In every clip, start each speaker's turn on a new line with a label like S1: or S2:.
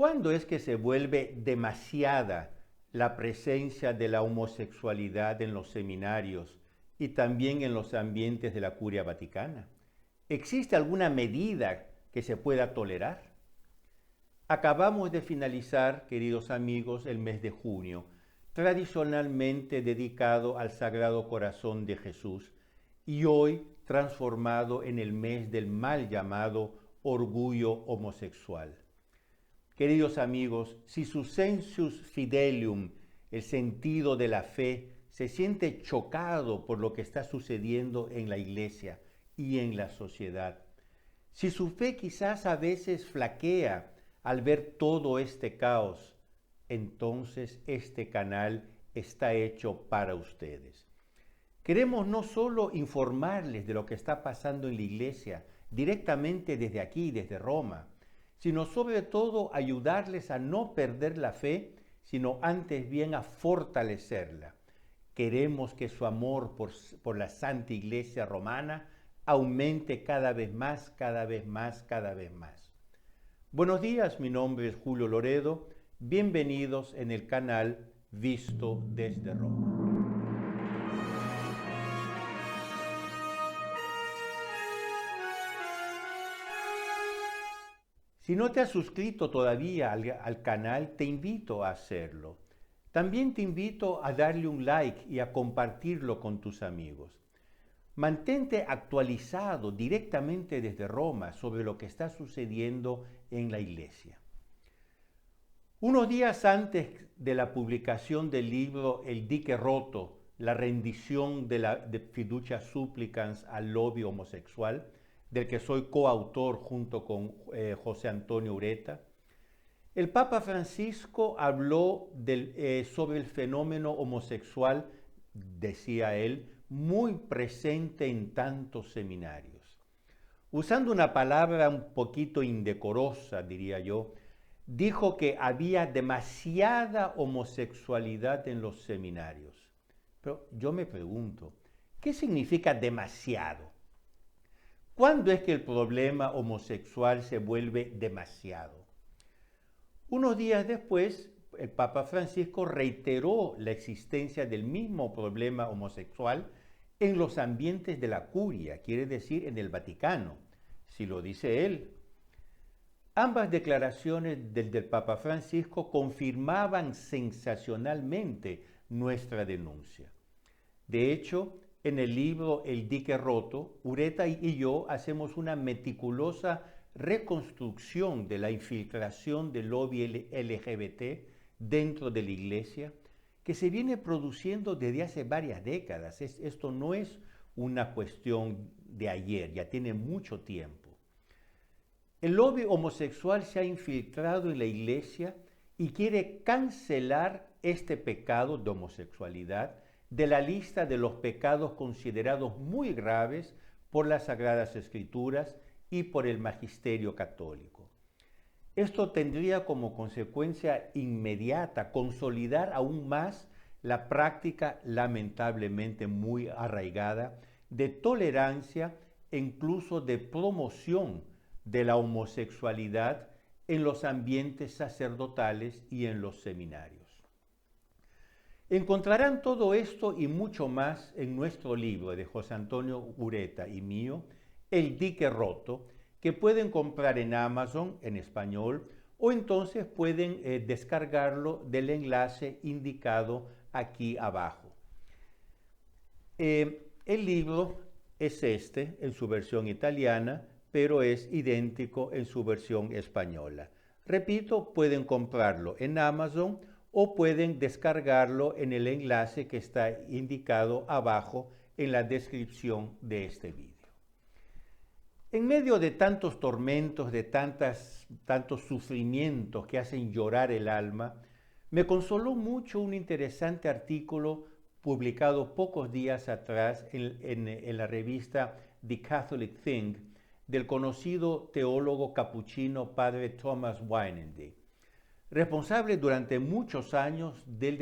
S1: ¿Cuándo es que se vuelve demasiada la presencia de la homosexualidad en los seminarios y también en los ambientes de la Curia Vaticana? ¿Existe alguna medida que se pueda tolerar? Acabamos de finalizar, queridos amigos, el mes de junio, tradicionalmente dedicado al Sagrado Corazón de Jesús y hoy transformado en el mes del mal llamado orgullo homosexual. Queridos amigos, si su sensus fidelium, el sentido de la fe, se siente chocado por lo que está sucediendo en la iglesia y en la sociedad, si su fe quizás a veces flaquea al ver todo este caos, entonces este canal está hecho para ustedes. Queremos no solo informarles de lo que está pasando en la iglesia directamente desde aquí, desde Roma, sino sobre todo ayudarles a no perder la fe, sino antes bien a fortalecerla. Queremos que su amor por la Santa Iglesia Romana aumente cada vez más, cada vez más, cada vez más. Buenos días, mi nombre es Julio Loredo. Bienvenidos en el canal Visto desde Roma. Si no te has suscrito todavía al canal, te invito a hacerlo. También te invito a darle un like y a compartirlo con tus amigos. Mantente actualizado directamente desde Roma sobre lo que está sucediendo en la iglesia. Unos días antes de la publicación del libro El dique roto, la rendición de fiducia supplicans al lobby homosexual, del que soy coautor junto con José Antonio Ureta, el Papa Francisco habló sobre el fenómeno homosexual, decía él, muy presente en tantos seminarios. Usando una palabra un poquito indecorosa, diría yo, dijo que había demasiada homosexualidad en los seminarios. Pero yo me pregunto, ¿qué significa demasiado? ¿Cuándo es que el problema homosexual se vuelve demasiado? Unos días después, el Papa Francisco reiteró la existencia del mismo problema homosexual en los ambientes de la curia, quiere decir en el Vaticano, si lo dice él. Ambas declaraciones del Papa Francisco confirmaban sensacionalmente nuestra denuncia. De hecho, en el libro El dique roto, Ureta y yo hacemos una meticulosa reconstrucción de la infiltración del lobby LGBT dentro de la iglesia, que se viene produciendo desde hace varias décadas. Esto no es una cuestión de ayer, ya tiene mucho tiempo. El lobby homosexual se ha infiltrado en la iglesia y quiere cancelar este pecado de homosexualidad de la lista de los pecados considerados muy graves por las Sagradas Escrituras y por el magisterio católico. Esto tendría como consecuencia inmediata consolidar aún más la práctica lamentablemente muy arraigada de tolerancia e incluso de promoción de la homosexualidad en los ambientes sacerdotales y en los seminarios. Encontrarán todo esto y mucho más en nuestro libro de José Antonio Ureta y mío, El dique roto, que pueden comprar en Amazon en español o entonces pueden descargarlo del enlace indicado aquí abajo. El libro es este en su versión italiana, pero es idéntico en su versión española. Repito, pueden comprarlo en Amazon o pueden descargarlo en el enlace que está indicado abajo en la descripción de este vídeo. En medio de tantos tormentos, de tantos sufrimientos que hacen llorar el alma, me consoló mucho un interesante artículo publicado pocos días atrás en la revista The Catholic Thing del conocido teólogo capuchino padre Thomas Weinende, responsable durante muchos años del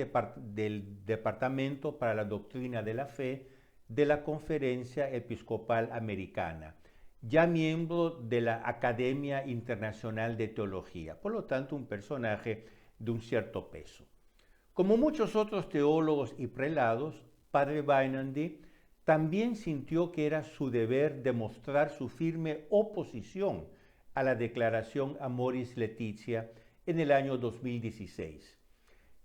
S1: Departamento para la Doctrina de la Fe de la Conferencia Episcopal Americana ya miembro de la Academia Internacional de Teología, por lo tanto un personaje de un cierto peso. Como muchos otros teólogos y prelados, Padre Bainandi también sintió que era su deber demostrar su firme oposición a la declaración Amoris Laetitia en el año 2016.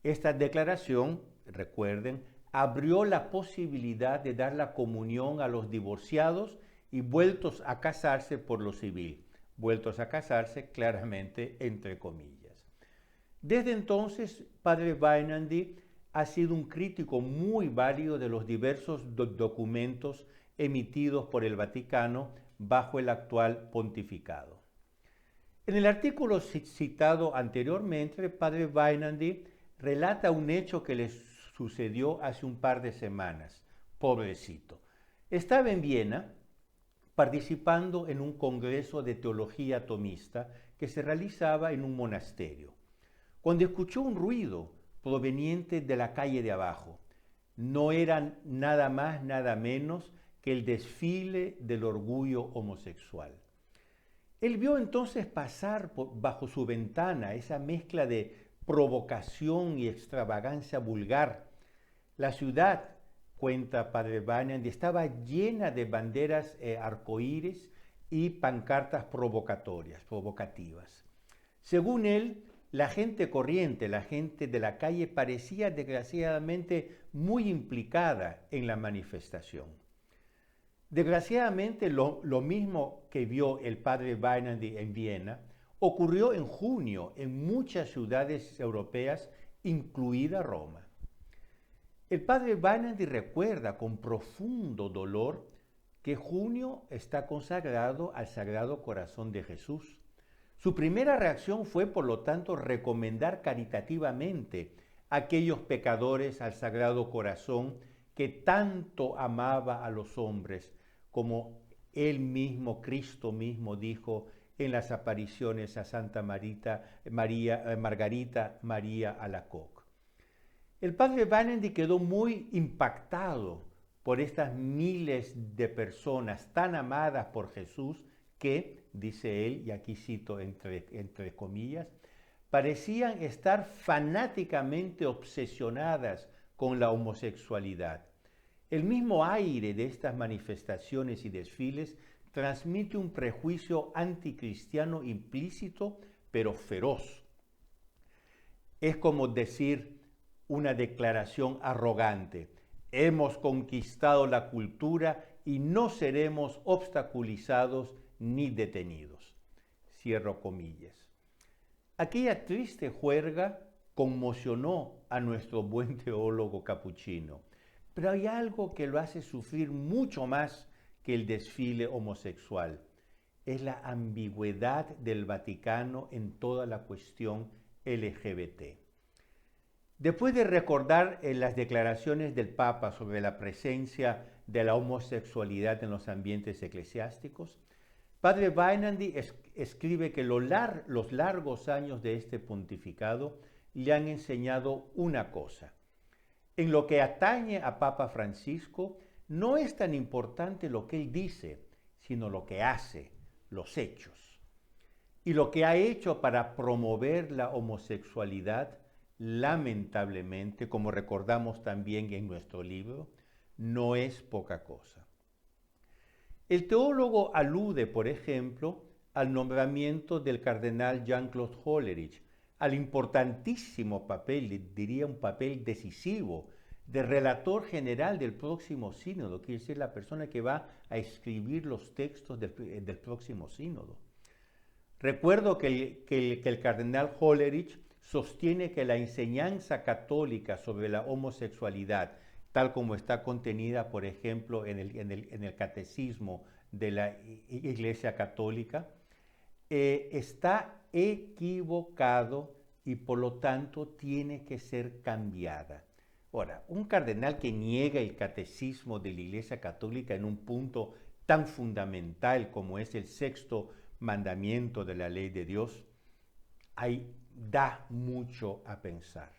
S1: Esta declaración, recuerden, abrió la posibilidad de dar la comunión a los divorciados y vueltos a casarse por lo civil. Vueltos a casarse, claramente, entre comillas. Desde entonces, Padre Bainandi ha sido un crítico muy válido de los diversos documentos emitidos por el Vaticano bajo el actual pontificado. En el artículo citado anteriormente, Padre Bainandi relata un hecho que le sucedió hace un par de semanas. Pobrecito. Estaba en Viena participando en un congreso de teología tomista que se realizaba en un monasterio, cuando escuchó un ruido proveniente de la calle de abajo. No era nada más, nada menos que el desfile del orgullo homosexual. Él vio entonces pasar bajo su ventana esa mezcla de provocación y extravagancia vulgar. La ciudad, cuenta Padre Bainandi, estaba llena de banderas arcoíris y pancartas provocativas. Según él, la gente corriente, la gente de la calle, parecía desgraciadamente muy implicada en la manifestación. Desgraciadamente, lo mismo que vio el Padre Bainandi en Viena, ocurrió en junio en muchas ciudades europeas, incluida Roma. El Padre Bainandi recuerda con profundo dolor que junio está consagrado al Sagrado Corazón de Jesús. Su primera reacción fue, por lo tanto, recomendar caritativamente a aquellos pecadores al Sagrado Corazón que tanto amaba a los hombres, como él mismo, Cristo mismo, dijo en las apariciones a Santa Margarita María Alacoque. El Padre Bainandi quedó muy impactado por estas miles de personas tan amadas por Jesús que, dice él, y aquí cito entre comillas, parecían estar fanáticamente obsesionadas con la homosexualidad. El mismo aire de estas manifestaciones y desfiles transmite un prejuicio anticristiano implícito, pero feroz. Es como decir una declaración arrogante: hemos conquistado la cultura y no seremos obstaculizados ni detenidos. Cierro comillas. Aquella triste juerga conmocionó a nuestro buen teólogo capuchino, pero hay algo que lo hace sufrir mucho más que el desfile homosexual. Es la ambigüedad del Vaticano en toda la cuestión LGBT. Después de recordar las declaraciones del Papa sobre la presencia de la homosexualidad en los ambientes eclesiásticos, Padre Bainandi escribe que los largos años de este pontificado le han enseñado una cosa: en lo que atañe a Papa Francisco, no es tan importante lo que él dice, sino lo que hace, los hechos. Y lo que ha hecho para promover la homosexualidad, lamentablemente, como recordamos también en nuestro libro, no es poca cosa. El teólogo alude, por ejemplo, al nombramiento del cardenal Jean-Claude Hollerich, al importantísimo papel, diría un papel decisivo, de relator general del próximo sínodo, quiere decir la persona que va a escribir los textos del próximo sínodo. Recuerdo que el cardenal Hollerich sostiene que la enseñanza católica sobre la homosexualidad, tal como está contenida, por ejemplo, en el catecismo de la Iglesia Católica, está equivocado y por lo tanto tiene que ser cambiada. Ahora, un cardenal que niega el catecismo de la Iglesia Católica en un punto tan fundamental como es el sexto mandamiento de la ley de Dios, ahí da mucho a pensar.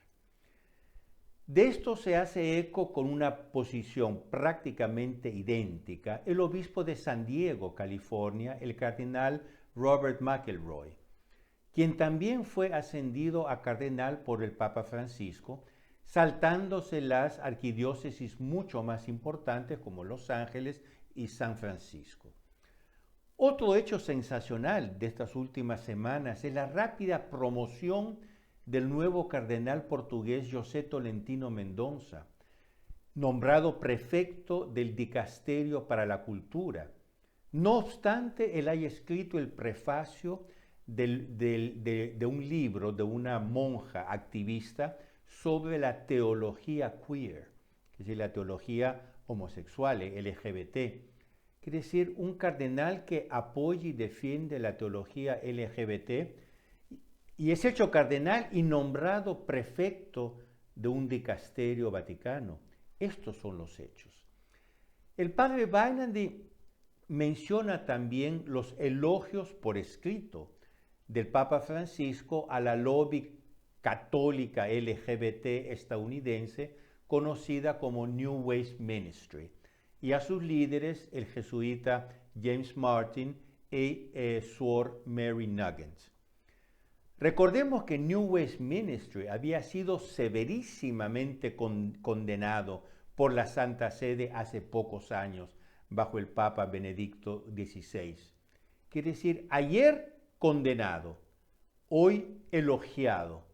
S1: De esto se hace eco con una posición prácticamente idéntica el obispo de San Diego, California, el cardenal Robert McElroy, quien también fue ascendido a cardenal por el Papa Francisco, saltándose las arquidiócesis mucho más importantes como Los Ángeles y San Francisco. Otro hecho sensacional de estas últimas semanas es la rápida promoción del nuevo cardenal portugués José Tolentino Mendonça, nombrado prefecto del Dicasterio para la Cultura. No obstante, él haya escrito el prefacio de un libro de una monja activista sobre la teología queer, es decir, la teología homosexual, LGBT. Quiere decir, un cardenal que apoya y defiende la teología LGBT y es hecho cardenal y nombrado prefecto de un dicasterio vaticano. Estos son los hechos. El padre Bainandi menciona también los elogios por escrito del Papa Francisco a la lobby católica LGBT estadounidense conocida como New Ways Ministry y a sus líderes, el jesuita James Martin y Suor Mary Nuggets. Recordemos que New Ways Ministry había sido severísimamente condenado por la Santa Sede hace pocos años bajo el Papa Benedicto XVI. Quiere decir, ayer condenado, hoy elogiado.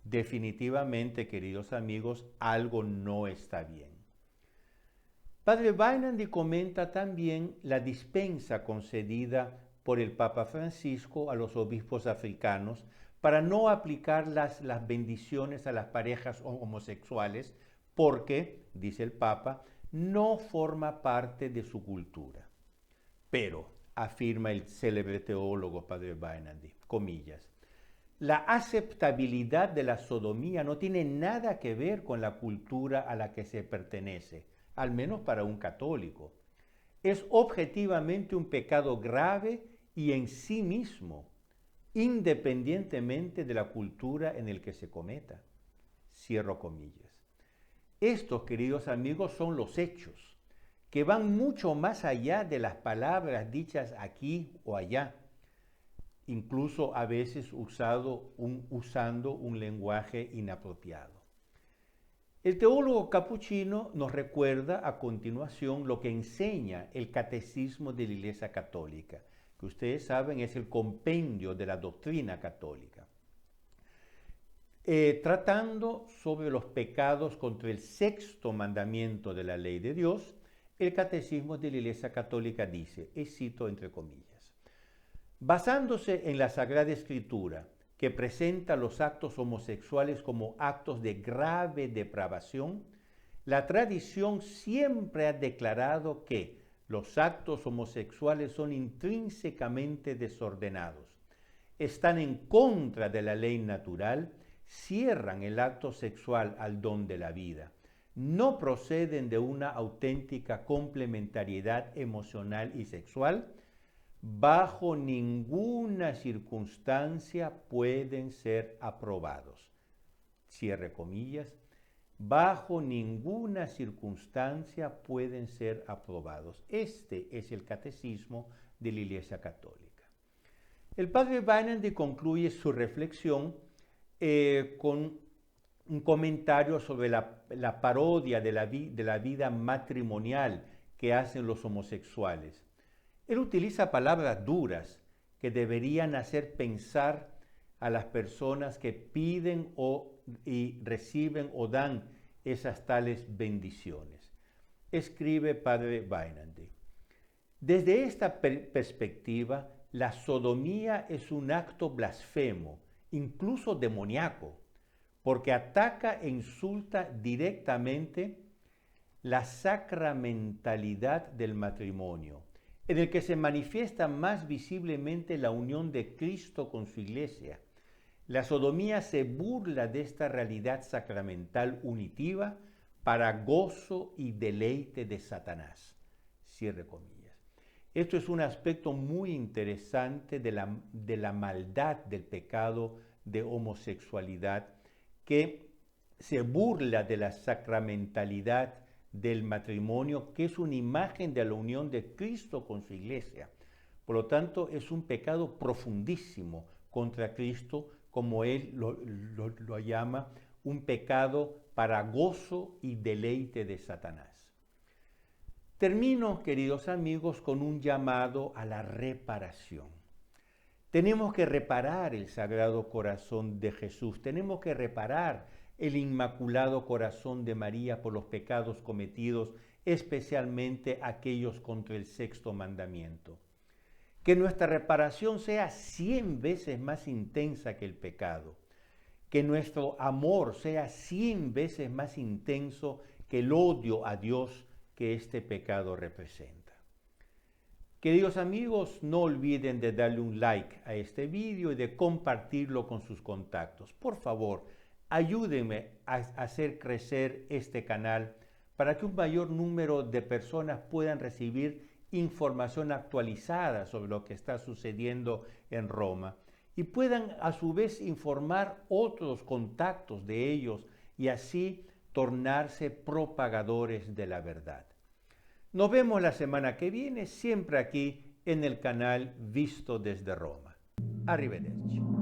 S1: Definitivamente, queridos amigos, algo no está bien. Padre Bainandi comenta también la dispensa concedida por el Papa Francisco a los obispos africanos para no aplicar las bendiciones a las parejas homosexuales porque, dice el Papa, no forma parte de su cultura. Pero, afirma el célebre teólogo Padre Bainandi, comillas, la aceptabilidad de la sodomía no tiene nada que ver con la cultura a la que se pertenece, al menos para un católico. Es objetivamente un pecado grave y en sí mismo, independientemente de la cultura en el que se cometa. Cierro comillas. Estos, queridos amigos, son los hechos, que van mucho más allá de las palabras dichas aquí o allá, incluso a veces usando un lenguaje inapropiado. El teólogo capuchino nos recuerda a continuación lo que enseña el Catecismo de la Iglesia Católica, que ustedes saben es el compendio de la doctrina católica, tratando sobre los pecados contra el sexto mandamiento de la ley de Dios. El Catecismo de la Iglesia Católica dice, y cito entre comillas, basándose en la Sagrada Escritura, que presenta los actos homosexuales como actos de grave depravación, la tradición siempre ha declarado que los actos homosexuales son intrínsecamente desordenados, están en contra de la ley natural, cierran el acto sexual al don de la vida, no proceden de una auténtica complementariedad emocional y sexual, bajo ninguna circunstancia pueden ser aprobados. Cierre comillas. Bajo ninguna circunstancia pueden ser aprobados. Este es el catecismo de la Iglesia Católica. El padre Bainandi concluye su reflexión con un comentario sobre la parodia de la vida matrimonial que hacen los homosexuales. Él utiliza palabras duras que deberían hacer pensar a las personas que piden y reciben o dan esas tales bendiciones. Escribe Padre Bainandi. Desde esta perspectiva, la sodomía es un acto blasfemo, incluso demoníaco, porque ataca e insulta directamente la sacramentalidad del matrimonio, en el que se manifiesta más visiblemente la unión de Cristo con su iglesia. La sodomía se burla de esta realidad sacramental unitiva para gozo y deleite de Satanás. Cierre comillas. Esto es un aspecto muy interesante de la maldad del pecado de homosexualidad que se burla de la sacramentalidad del matrimonio, que es una imagen de la unión de Cristo con su iglesia. Por lo tanto, es un pecado profundísimo contra Cristo, como él lo llama, un pecado para gozo y deleite de Satanás. Termino, queridos amigos, con un llamado a la reparación. Tenemos que reparar el Sagrado Corazón de Jesús, tenemos que reparar el Inmaculado Corazón de María por los pecados cometidos, especialmente aquellos contra el sexto mandamiento. Que nuestra reparación sea 100 veces más intensa que el pecado. Que nuestro amor sea 100 veces más intenso que el odio a Dios que este pecado representa. Queridos amigos, no olviden de darle un like a este video y de compartirlo con sus contactos. Por favor, ayúdenme a hacer crecer este canal para que un mayor número de personas puedan recibir información actualizada sobre lo que está sucediendo en Roma y puedan a su vez informar otros contactos de ellos y así tornarse propagadores de la verdad. Nos vemos la semana que viene, siempre aquí en el canal Visto desde Roma. Arrivederci.